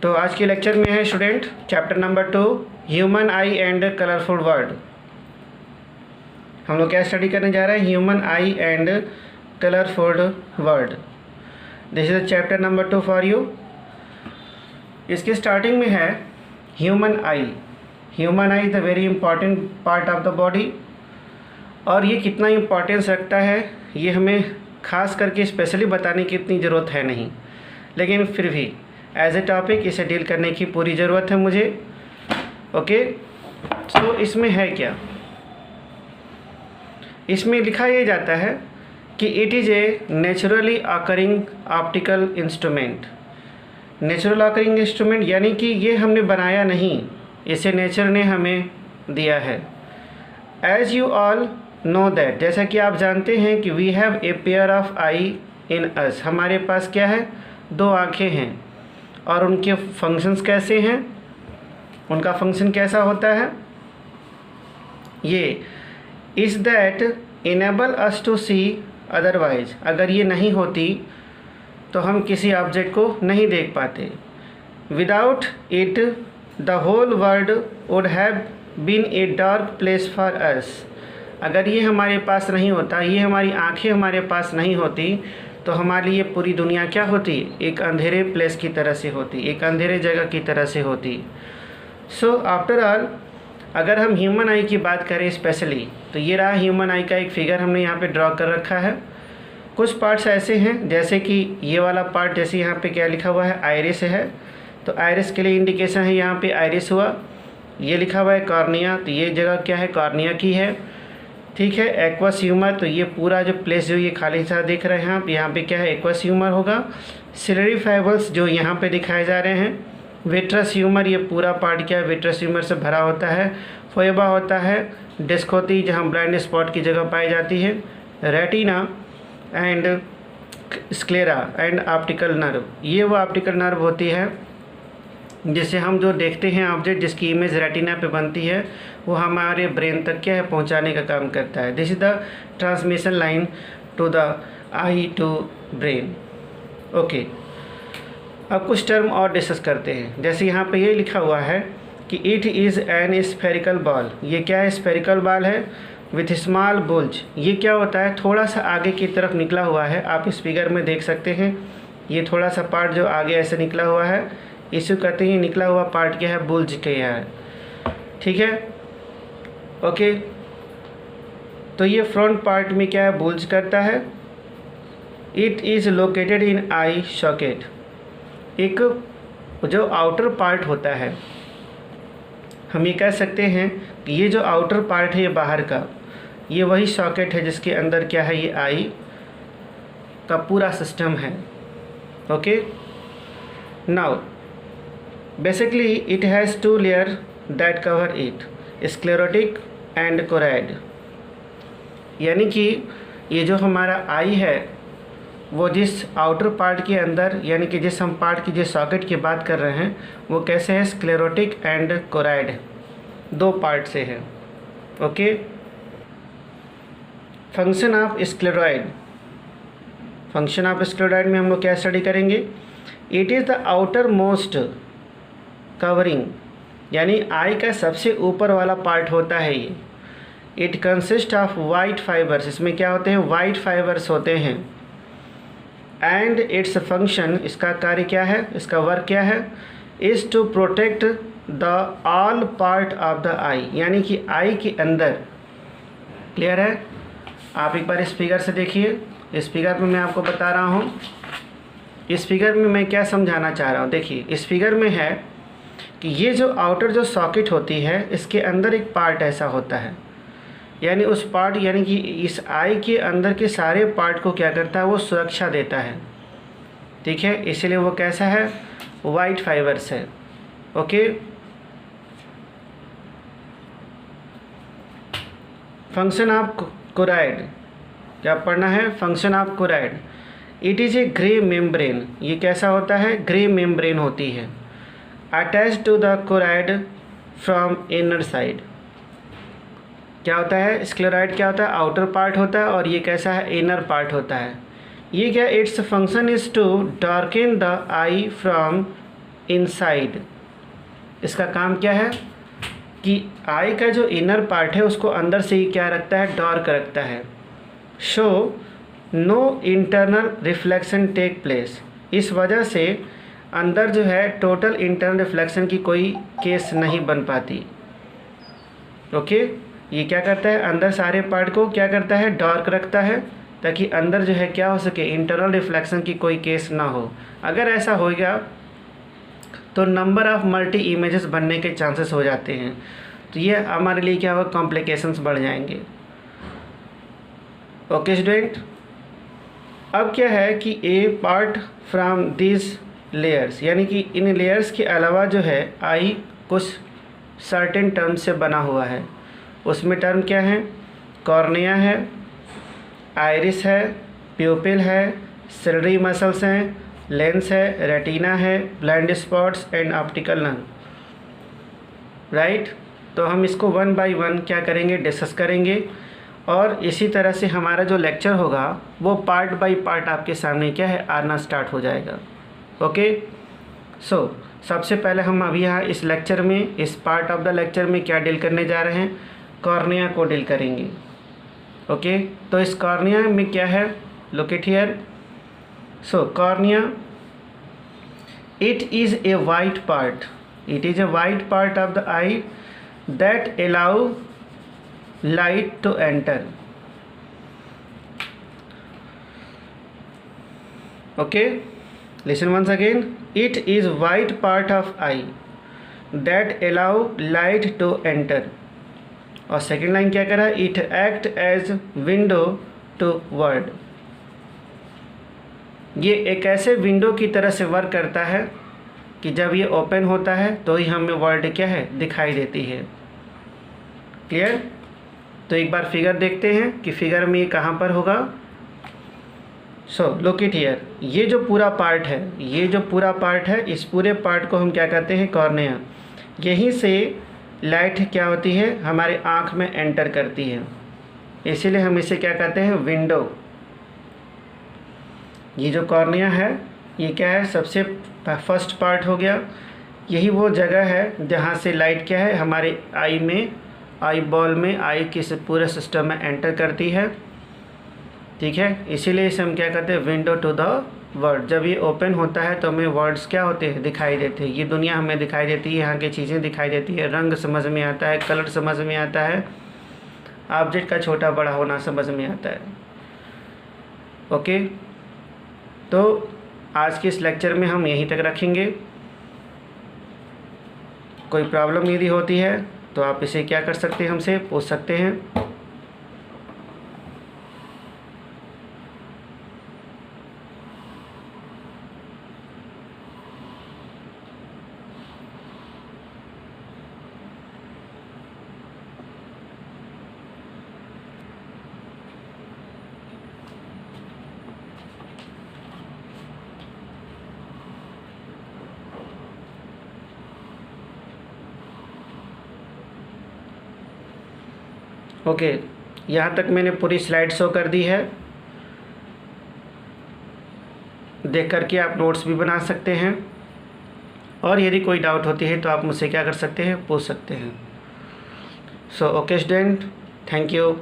तो आज के लेक्चर में है student chapter number 2 human I and colourful world. हम लोग क्या स्टडी करने जा रहे हैं? Human I and colourful world. This is chapter number 2 for you. इसके स्टार्टिंग में है human I. Human I is the very important part of the body, और ये कितना इम्पोर्टेंस रखता है ये हमें खास करके स्पेशली बताने की इतनी ज़रूरत है नहीं, लेकिन फिर भी एज ए टॉपिक इसे डील करने की पूरी ज़रूरत है मुझे। ओके, तो इसमें है क्या? इसमें लिखा ये जाता है कि it is A naturally occurring optical instrument. Natural occurring instrument यानी कि ये हमने बनाया नहीं, इसे नेचर ने हमें दिया है। As you all know that, जैसा कि आप जानते हैं कि we have a pair of eye in us. हमारे पास क्या है? दो आँखें हैं, और उनके फंक्शंस कैसे हैं? उनका फंक्शन कैसा होता है? ये is that enable us to see, otherwise अगर ये नहीं होती तो हम किसी ऑब्जेक्ट को नहीं देख पाते। Without it the whole world would have been a dark place for us. अगर ये हमारे पास नहीं होता, ये हमारी आँखें हमारे पास नहीं होती, तो हमारे लिए पूरी दुनिया क्या होती? एक अंधेरे प्लेस की तरह से होती, एक अंधेरे जगह की तरह से होती। सो आफ्टर ऑल, अगर हम ह्यूमन आई की बात करें स्पेशली, तो ये रहा ह्यूमन आई का एक फिगर हमने यहाँ पे ड्रॉ कर रखा है। कुछ पार्ट्स ऐसे हैं जैसे कि ये वाला पार्ट, जैसे यहाँ पे क्या लिखा हुआ है? आइरिस है, तो आइरिस के लिए इंडिकेशन है यहाँ पे आइरिस हुआ। ये लिखा हुआ है कॉर्निया, तो ये जगह क्या है? कॉर्निया की है। ठीक है, एक्वस ह्यूमर, तो ये पूरा जो प्लेस जो ये खाली सा देख रहे हैं आप, यहाँ पे क्या है? एक्वस ह्यूमर होगा। सिलरी फाइबर्स जो यहाँ पे दिखाए जा रहे हैं। विट्रस ह्यूमर, ये पूरा पार्ट क्या है? विट्रस ह्यूमर से भरा होता है। फोएबा होता है। डिस्क होती है जहाँ ब्लाइंड स्पॉट की जगह पाई जाती है। Retina and sclera and optical nerve, ये वो ऑप्टिकल नर्व होती है जिसे हम जो देखते हैं ऑब्जेक्ट, जिसकी इमेज रेटिना पे बनती है, वो हमारे ब्रेन तक क्या है? पहुंचाने का काम करता है। This is the transmission line to the eye to brain. Okay, अब कुछ टर्म और डिस्कस करते हैं। जैसे यहाँ पे ये लिखा हुआ है कि it is an spherical ball. ये क्या है? स्फेरिकल बॉल है विथ स्मॉल बुल्ज। ये क्या होता है? थोड़ा सा आगे की तरफ निकला हुआ है, आप इस फिगर में देख सकते हैं। ये थोड़ा सा पार्ट जो आगे ऐसे निकला हुआ है, इसे कहते हैं निकला हुआ पार्ट क्या है? बुल्ज के है। ठीक है, ओके। तो ये फ्रंट पार्ट में क्या है? बुल्ज करता है। It is located in I socket. एक जो आउटर पार्ट होता है, हम ये कह सकते हैं कि ये जो आउटर पार्ट है ये बाहर का, ये वही सॉकेट है जिसके अंदर क्या है? ये आई का पूरा सिस्टम है। Okay, now basically it has two layer that cover it, sclerotic and choroid. यानी कि ये जो हमारा आई है वो जिस आउटर पार्ट के अंदर, यानी कि जिस हम पार्ट की जिस सॉकेट की बात कर रहे हैं, वो कैसे है? स्क्लेरोटिक एंड कोराइड, दो पार्ट से है। Okay, function of scleroid. Function of scleroid में हम लोग क्या स्टडी करेंगे? It is the outer most covering, यानी आई का सबसे ऊपर वाला पार्ट होता है ये। It consist of white fibres, इसमें क्या होते हैं? वाइट फाइबर्स होते हैं। एंड इट्स फंक्शन, इसका कार्य क्या है? इसका वर्क क्या है? Is to protect the all part of the eye, यानी कि आई के अंदर। क्लियर है? आप एक बार इस फिगर से देखिए। इस फिगर में मैं आपको बता रहा हूँ, इस फिगर में मैं क्या समझाना चाह रहा हूँ। देखिए, इस फिगर में है कि ये जो आउटर जो सॉकेट होती है, इसके अंदर एक पार्ट ऐसा होता है, यानी उस पार्ट, यानी कि इस आई के अंदर के सारे पार्ट को क्या करता है? वो सुरक्षा देता है। ठीक है, इसलिए वो कैसा है? वाइट फाइबर्स है। ओके, फंक्शन ऑफ कोराइड, क्या पढ़ना है? Function of choroid. It is a grey membrane. ये कैसा होता है? ग्रे मेम्ब्रेन होती है। Attach to the choroid from inner side. क्या होता है? स्क्लेरॉइड क्या होता है? आउटर पार्ट होता है, और ये कैसा है? इनर पार्ट होता है। ये क्या? Its function is to darken the eye from inside. इसका काम क्या है कि आई का जो इनर पार्ट है उसको अंदर से ही क्या रखता है, डार्क रखता है। So no internal reflection take place, इस वजह से अंदर जो है टोटल इंटरनल रिफ्लेक्शन की कोई केस नहीं बन पाती। ओके, ये क्या करता है, अंदर सारे पार्ट को क्या करता है, डार्क रखता है, ताकि अंदर जो है क्या हो सके, इंटरनल रिफ्लेक्शन की कोई केस ना हो। अगर ऐसा हो गया तो नंबर ऑफ़ मल्टी इमेजेस बनने के चांसेस हो जाते हैं, तो ये हमारे लिए क्या होगा, कॉम्प्लिकेशंस बढ़ जाएंगे। ओके स्टूडेंट, अब क्या है कि ए पार्ट फ्रॉम दिस लेयर्स, यानी कि इन लेयर्स के अलावा जो है आई कुछ सर्टेन टर्म से बना हुआ है। उसमें टर्म क्या है, कॉर्निया है, आइरिस है, प्यूपिल है, सिलरी मसल्स हैं, लेंस है, रेटिना है, blind spots and optical nerve, right. तो हम इसको वन बाय वन क्या करेंगे, डिस्कस करेंगे, और इसी तरह से हमारा जो लेक्चर होगा वो पार्ट बाय पार्ट आपके सामने क्या है, आना स्टार्ट हो जाएगा। ओके, सो सबसे पहले हम अभी यहाँ इस लेक्चर में, इस पार्ट ऑफ द लेक्चर में क्या डील करने जा रहे हैं, कॉर्निया को डील करेंगे। ओके, तो इस कॉर्निया में क्या है, look it here. So cornea, it is a white part, it is a white part of the eye that allow light to enter. Okay, listen once again, it is white part of eye that allow light to enter. और second line क्या करा, it act as window to world, ये एक ऐसे window की तरह से work करता है कि जब ये ओपन होता है तो ही हमें वर्ल्ड क्या है, दिखाई देती है। क्लियर। तो एक बार फिगर देखते हैं कि फिगर में ये कहाँ पर होगा। सो लुक इट हियर, ये जो पूरा पार्ट है, ये जो पूरा पार्ट है, इस पूरे पार्ट को हम क्या कहते हैं, कॉर्निया। यहीं से लाइट क्या होती है, हमारे आँख में एंटर करती है, इसीलिए हम इसे क्या कहते हैं, विंडो। ये जो कॉर्निया है ये क्या है, सबसे फर्स्ट पार्ट हो गया। यही वो जगह है जहाँ से लाइट क्या है, हमारे आई में, आई बॉल में, आई के पूरे सिस्टम में एंटर करती है। ठीक है, इसीलिए इसे हम क्या कहते हैं, विंडो टू द वर्ल्ड। जब ये ओपन होता है तो हमें वर्ड्स क्या होते हैं, दिखाई देते हैं। ये दुनिया हमें दिखाई देती है, यहाँ की चीज़ें दिखाई देती है, रंग समझ में आता है, कलर समझ में आता है, ऑब्जेक्ट का छोटा बड़ा होना समझ में आता है। ओके, तो आज के इस लेक्चर में हम यहीं तक रखेंगे। कोई प्रॉब्लम यदि होती है तो आप इसे क्या कर सकते हैं, हमसे पूछ सकते हैं। ओके, यहाँ तक मैंने पूरी स्लाइड शो कर दी है। देख करके आप नोट्स भी बना सकते हैं, और यदि कोई डाउट होती है तो आप मुझसे क्या कर सकते हैं, पूछ सकते हैं। So okay student, thank you.